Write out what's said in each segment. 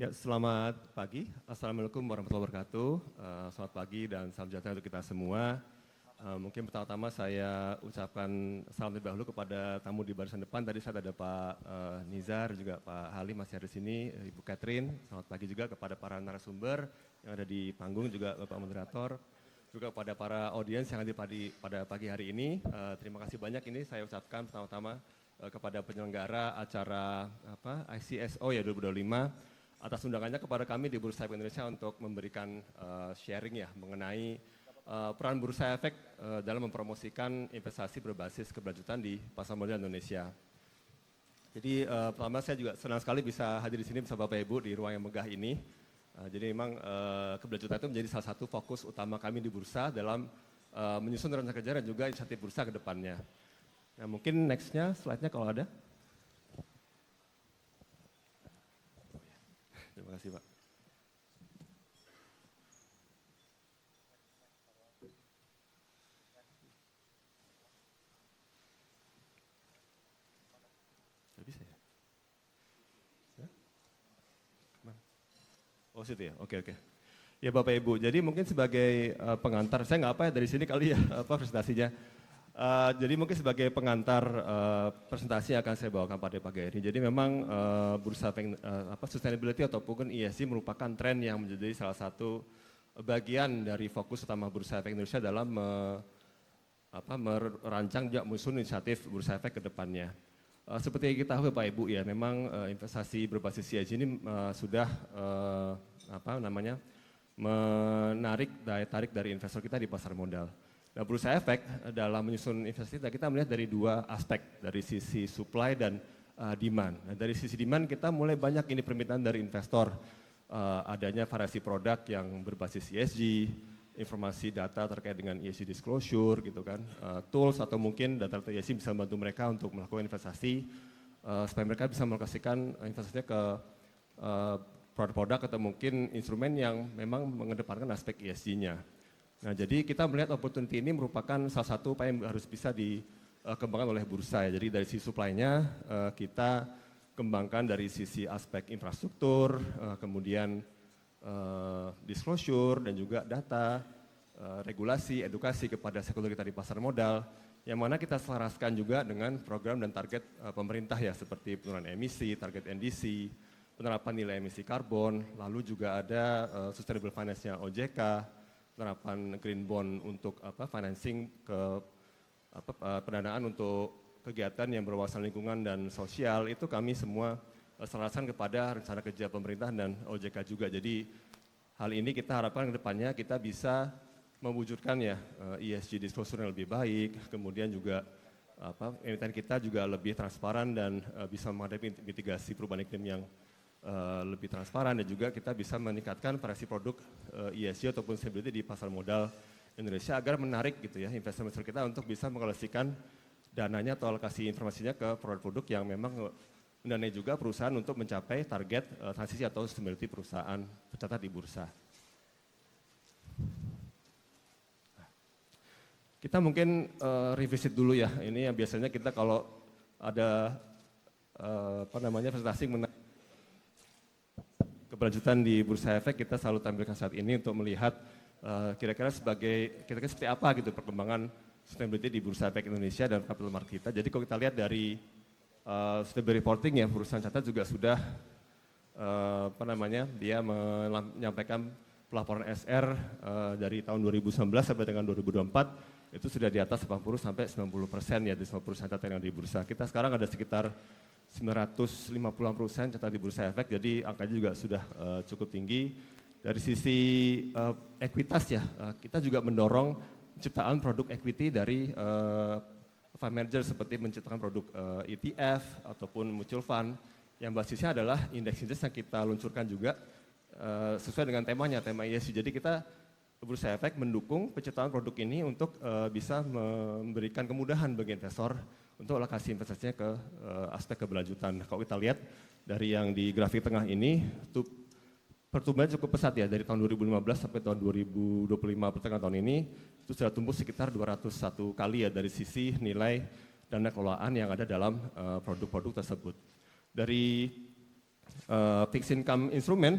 Ya, selamat pagi. Assalamualaikum warahmatullahi wabarakatuh. Selamat pagi dan salam sejahtera untuk kita semua. Mungkin pertama-tama saya ucapkan salam terlebih dahulu kepada tamu di barisan depan. Tadi saya ada Pak Nizar, juga Pak Halim masih ada di sini, Ibu Catherine. Selamat pagi juga kepada para narasumber yang ada di panggung, juga Bapak Moderator, juga kepada para audiens yang hadir pada pagi hari ini. Terima kasih banyak ini saya ucapkan pertama-tama kepada penyelenggara acara ICSO ya 2025 atas undangannya kepada kami di Bursa Efek Indonesia untuk memberikan sharing ya mengenai peran Bursa Efek dalam mempromosikan investasi berbasis keberlanjutan di pasar modal Indonesia. Jadi pertama saya juga senang sekali bisa hadir di sini bersama Bapak Ibu di ruang yang megah ini. Jadi memang keberlanjutan itu menjadi salah satu fokus utama kami di Bursa dalam menyusun rencana kerja dan juga inisiatif Bursa ke depannya. Nah mungkin nextnya slide-nya kalau ada. Terima kasih Pak. Tidak bisa ya? Oh situ ya, oke. Ya Bapak Ibu, jadi mungkin sebagai pengantar, saya nggak apa ya dari sini kali ya presentasinya. Jadi mungkin sebagai pengantar presentasi yang akan saya bawakan pada pagi ini. Jadi memang bursa sustainability ataupun ESG merupakan tren yang menjadi salah satu bagian dari fokus utama Bursa Efek Indonesia dalam merancang juga menyusun inisiatif Bursa Efek ke depannya. Seperti yang kita tahu Pak Ibu ya, memang investasi berbasis ESG ini sudah menarik daya tarik dari investor kita di pasar modal. Nah, Bursa Efek dalam menyusun investasi kita melihat dari dua aspek, dari sisi supply dan demand. Nah, dari sisi demand kita mulai banyak ini permintaan dari investor, adanya variasi produk yang berbasis ESG, informasi data terkait dengan ESG disclosure gitu kan, tools atau mungkin data ESG bisa membantu mereka untuk melakukan investasi supaya mereka bisa melokasikan investasinya ke produk-produk atau mungkin instrumen yang memang mengedepankan aspek ESG-nya. Nah, jadi kita melihat opportunity ini merupakan salah satu upaya yang harus bisa dikembangkan oleh bursa ya. Jadi dari sisi supply-nya kita kembangkan dari sisi aspek infrastruktur, kemudian disclosure dan juga data, regulasi, edukasi kepada stakeholder kita di pasar modal, yang mana kita selaraskan juga dengan program dan target pemerintah ya, seperti penurunan emisi, target NDC, penerapan nilai emisi karbon, lalu juga ada sustainable finance-nya OJK, penerapan green bond untuk financing ke pendanaan untuk kegiatan yang berwawasan lingkungan dan sosial, itu kami semua selaraskan kepada rencana kerja pemerintah dan OJK juga. Jadi hal ini kita harapkan ke depannya kita bisa mewujudkan ya ESG disclosure yang lebih baik, kemudian juga emiten kita juga lebih transparan dan bisa menghadapi mitigasi perubahan iklim yang lebih transparan, dan juga kita bisa meningkatkan variasi produk ESG ataupun sustainability di pasar modal Indonesia agar menarik gitu ya investor-investor kita untuk bisa mengalokasikan dananya atau alokasi informasinya ke produk-produk yang memang mendanai juga perusahaan untuk mencapai target transisi atau sustainability perusahaan tercatat di bursa. Kita mungkin revisit dulu ya, ini yang biasanya kita kalau ada presentasi mengenai keberlanjutan di Bursa Efek, kita selalu tampilkan saat ini untuk melihat kira-kira seperti apa gitu perkembangan sustainability di Bursa Efek Indonesia dan capital market kita. Jadi kalau kita lihat dari sustainability reporting ya, perusahaan catat juga sudah dia menyampaikan pelaporan SR dari tahun 2019 sampai dengan 2024 itu sudah di atas 80-90% ya di semua perusahaan catat yang di bursa. Kita sekarang ada sekitar 950-an perusahaan catat di Bursa Efek, jadi angkanya juga sudah cukup tinggi. Dari sisi ekuitas ya, kita juga mendorong penciptaan produk equity dari fund manager, seperti menciptakan produk ETF ataupun mutual fund yang basisnya adalah indeks-indeks yang kita luncurkan juga sesuai dengan temanya, tema ESG. Jadi kita Bursa Efek mendukung penciptaan produk ini untuk bisa memberikan kemudahan bagi investor untuk alokasi investasinya ke aspek keberlanjutan. Kalau kita lihat dari yang di grafik tengah ini, pertumbuhan cukup pesat ya, dari tahun 2015 sampai tahun 2025 pertengahan tahun ini, itu sudah tumbuh sekitar 201 kali ya dari sisi nilai dana kelolaan yang ada dalam produk-produk tersebut. Dari fixed income instrumen,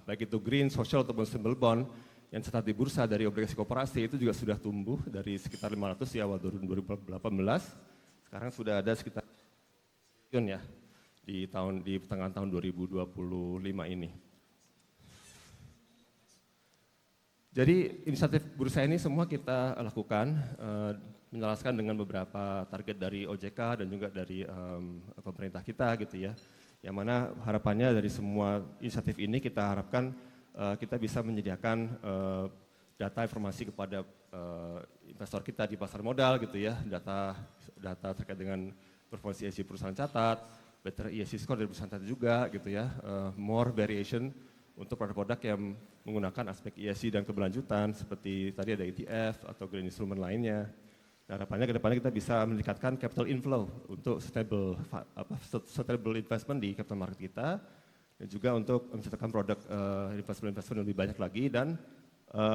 baik itu green, social ataupun sustainable bond yang cetak di bursa dari obligasi koperasi itu juga sudah tumbuh dari sekitar 500 di awal 2018, sekarang sudah ada sekitar ya di pertengahan tahun 2025 ini. Jadi inisiatif bursa ini semua kita lakukan menjelaskan dengan beberapa target dari OJK dan juga dari pemerintah kita gitu ya. Yang mana harapannya dari semua inisiatif ini kita harapkan kita bisa menyediakan data informasi kepada investor kita di pasar modal gitu ya, data terkait dengan performance ESG perusahaan catat, better ESG score dari perusahaan catat juga gitu ya, more variation untuk produk-produk yang menggunakan aspek ESG dan keberlanjutan seperti tadi ada ETF atau green instrument lainnya. Nah, harapannya ke depannya kita bisa meningkatkan capital inflow untuk sustainable investment di capital market kita dan juga untuk menciptakan produk investment lebih banyak lagi dan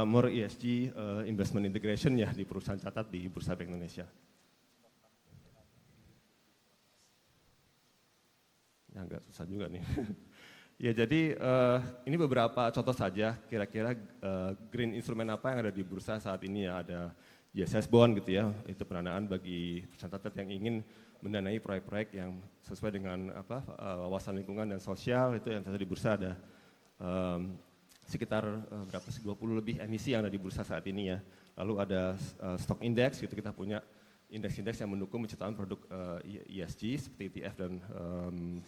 more ESG investment integration ya di perusahaan catat di Bursa Efek Indonesia. Ya agak susah juga nih. Ya jadi ini beberapa contoh saja kira-kira green instrumen apa yang ada di bursa saat ini ya, ada ISS bond gitu ya, itu pendanaan bagi perusahaan catat yang ingin mendanai proyek-proyek yang sesuai dengan wawasan lingkungan dan sosial, itu yang ada di bursa ada sekitar berapa sih 20 lebih emisi yang ada di bursa saat ini ya. Lalu ada stock index gitu, kita punya indeks-indeks yang mendukung penciptaan produk ESG seperti ETF dan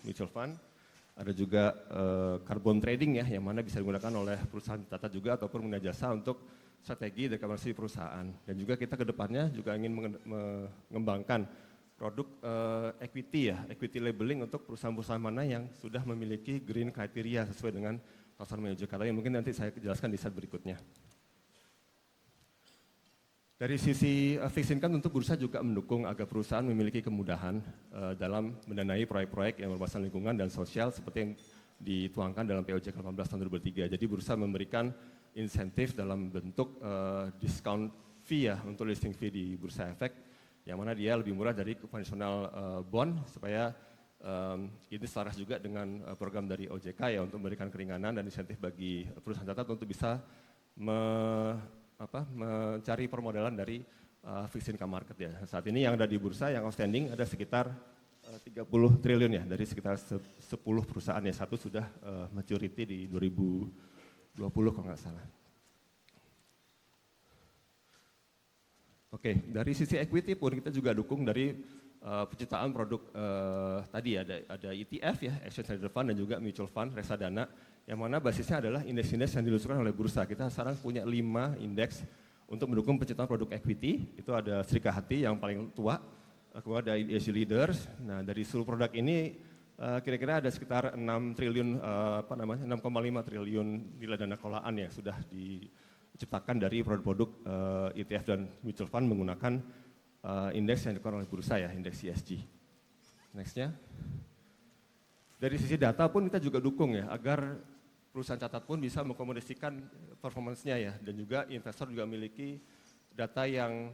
mutual fund. Ada juga carbon trading ya, yang mana bisa digunakan oleh perusahaan catat juga ataupun pengguna jasa untuk strategi dekarbonasi perusahaan. Dan juga kita ke depannya juga ingin mengembangkan produk equity ya, equity labeling untuk perusahaan-perusahaan mana yang sudah memiliki green criteria sesuai dengan taxonomy OJK yang mungkin nanti saya jelaskan di slide berikutnya. Dari sisi fixed income tentu bursa juga mendukung agar perusahaan memiliki kemudahan dalam mendanai proyek-proyek yang berbasis lingkungan dan sosial seperti yang dituangkan dalam POJK 18 tahun 2003. Jadi bursa memberikan insentif dalam bentuk discount fee ya untuk listing fee di Bursa Efek yang mana dia lebih murah dari konvensional bond supaya ini selaras juga dengan program dari OJK ya untuk memberikan keringanan dan insentif bagi perusahaan catat untuk bisa mencari permodalan dari fixed income market ya. Saat ini yang ada di bursa yang outstanding ada sekitar 30 triliun ya, dari sekitar 10 perusahaan ya, satu sudah maturity di 2020 kalau nggak salah. Oke, dari sisi equity pun kita juga dukung dari penciptaan produk tadi ada ETF ya, Exchange Traded Fund dan juga Mutual Fund, reksadana, yang mana basisnya adalah indeks-indeks yang diluncurkan oleh bursa. Kita sekarang punya 5 indeks untuk mendukung penciptaan produk equity, itu ada Srikahati yang paling tua, kemudian ada ESG Leaders. Nah dari seluruh produk ini kira-kira ada sekitar 6 triliun, 6,5 triliun nilai dana kelolaan yang sudah diciptakan dari produk-produk ETF dan Mutual Fund menggunakan indeks yang dikeluarkan oleh bursa ya, indeks ESG. Nextnya. Dari sisi data pun kita juga dukung ya, agar perusahaan catat pun bisa mengkomodasikan performance-nya ya, dan juga investor juga memiliki data yang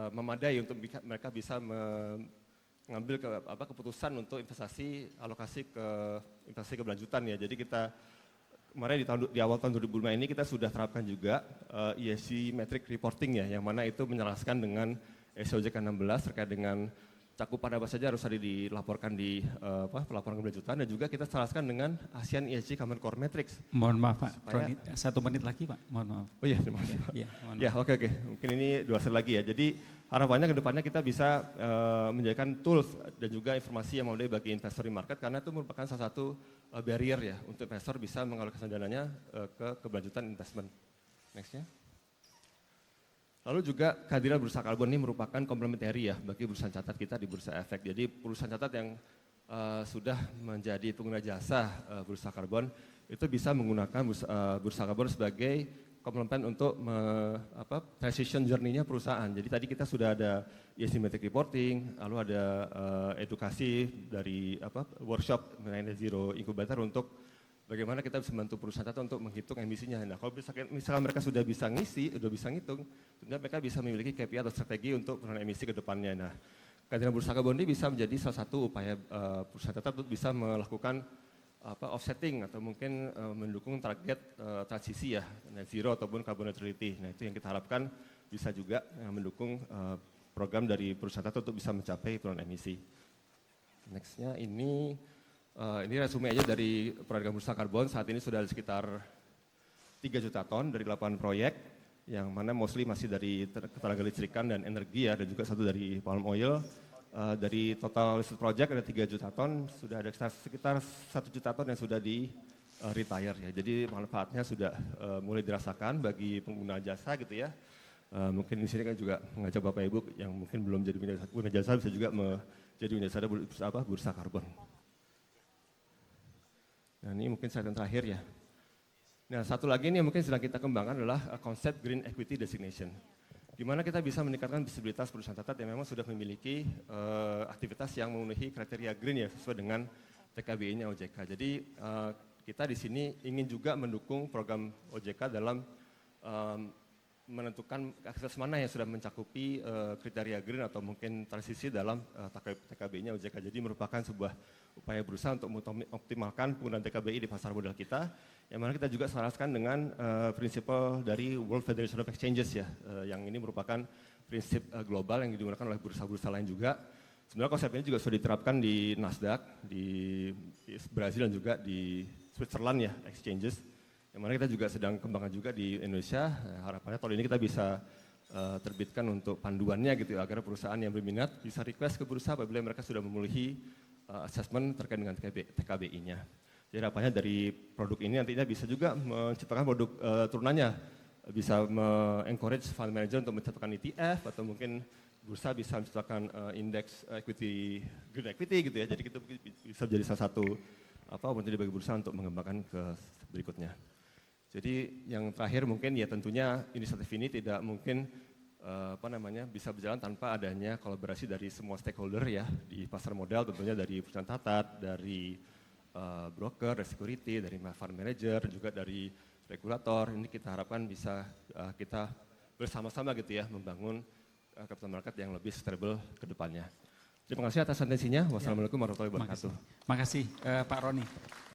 memadai untuk mereka bisa mengambil keputusan untuk investasi alokasi ke investasi keberlanjutan ya. Jadi kita kemarin di awal tahun 2005 ini kita sudah terapkan juga ESG metric reporting ya, yang mana itu menjelaskan dengan SOJK 16 terkait dengan cakupan apa saja harus dilaporkan di pelaporan keberlanjutan, dan juga kita selaraskan dengan ASEAN ESG Common Core Metrics. Mohon maaf Pak, 1 menit lagi Pak, mohon maaf. Oh iya, terima kasih Pak. Ya, oke. Mungkin ini 2 slide lagi ya. Jadi harapannya ke depannya kita bisa menjadikan tools dan juga informasi yang memadai bagi investor di market, karena itu merupakan salah satu barrier ya untuk investor bisa mengalokasikan dananya ke keberlanjutan investment. Nextnya. Lalu juga kehadiran bursa karbon ini merupakan komplementari ya bagi perusahaan catat kita di Bursa Efek. Jadi perusahaan catat yang sudah menjadi pengguna jasa bursa karbon itu bisa menggunakan bursa karbon sebagai komplement untuk transition journey-nya perusahaan. Jadi tadi kita sudah ada ESG metric reporting, lalu ada edukasi dari workshop mengenai net zero incubator untuk bagaimana kita bisa membantu perusahaan catat untuk menghitung emisinya. Nah, kalau misalkan mereka sudah bisa ngitung, tentunya mereka bisa memiliki KPI atau strategi untuk penurunan emisi ke depannya. Nah, kehadiran bursa karbon ini bisa menjadi salah satu upaya perusahaan catat untuk bisa melakukan offsetting atau mungkin mendukung target transisi ya, net zero ataupun carbon neutrality. Nah itu yang kita harapkan bisa juga mendukung program dari perusahaan itu untuk bisa mencapai penurunan emisi. Nextnya ini resume aja dari program bursa karbon. Saat ini sudah ada sekitar 3 juta ton dari 8 proyek, yang mana mostly masih dari ketenaga listrikan dan energi ya, dan juga satu dari palm oil. Dari total listed project ada 3 juta ton, sudah ada sekitar 1 juta ton yang sudah di retire ya. Jadi manfaatnya sudah mulai dirasakan bagi pengguna jasa gitu ya. Mungkin di sini kan juga mengajak Bapak Ibu yang mungkin belum jadi pengguna jasa bisa juga menjadi pengguna jasa bursa karbon. Nah ini mungkin slide yang terakhir ya. Nah satu lagi nih mungkin sedang kita kembangkan adalah konsep Green Equity Designation. Di mana kita bisa meningkatkan visibilitas perusahaan catat yang memang sudah memiliki aktivitas yang memenuhi kriteria green ya sesuai dengan TKBI-nya OJK. Jadi kita di sini ingin juga mendukung program OJK dalam menentukan aktivitas mana yang sudah mencakupi kriteria green atau mungkin transisi dalam TKBI-nya OJK. Jadi merupakan sebuah upaya berusaha untuk mengoptimalkan penggunaan TKBI di pasar modal kita, yang mana kita juga selaraskan dengan prinsip dari World Federation of Exchanges ya, yang ini merupakan prinsip global yang digunakan oleh bursa-bursa lain juga. Sebenarnya konsep ini juga sudah diterapkan di Nasdaq, di Brazil dan juga di Switzerland ya, exchanges, yang mana kita juga sedang kembangkan juga di Indonesia. Harapannya tahun ini kita bisa terbitkan untuk panduannya gitu ya, agar perusahaan yang berminat bisa request ke bursa apabila mereka sudah memenuhi assessment terkait dengan TKBI-nya. Jadi harapannya dari produk ini nantinya bisa juga menciptakan produk turunannya, bisa encourage fund manager untuk menciptakan ETF atau mungkin bursa bisa menciptakan indeks equity, green equity gitu ya. Jadi itu bisa menjadi salah satu opportunity bagi bursa untuk mengembangkan ke berikutnya. Jadi yang terakhir mungkin ya tentunya inisiatif ini tidak mungkin bisa berjalan tanpa adanya kolaborasi dari semua stakeholder ya di pasar modal, tentunya dari perusahaan catat, dari broker, dari security, dari fund manager, juga dari regulator. Ini kita harapkan bisa kita bersama-sama gitu ya membangun capital market yang lebih sustainable ke depannya. Terima kasih atas atensinya. Wassalamualaikum warahmatullahi wabarakatuh. Makasih Pak Roni.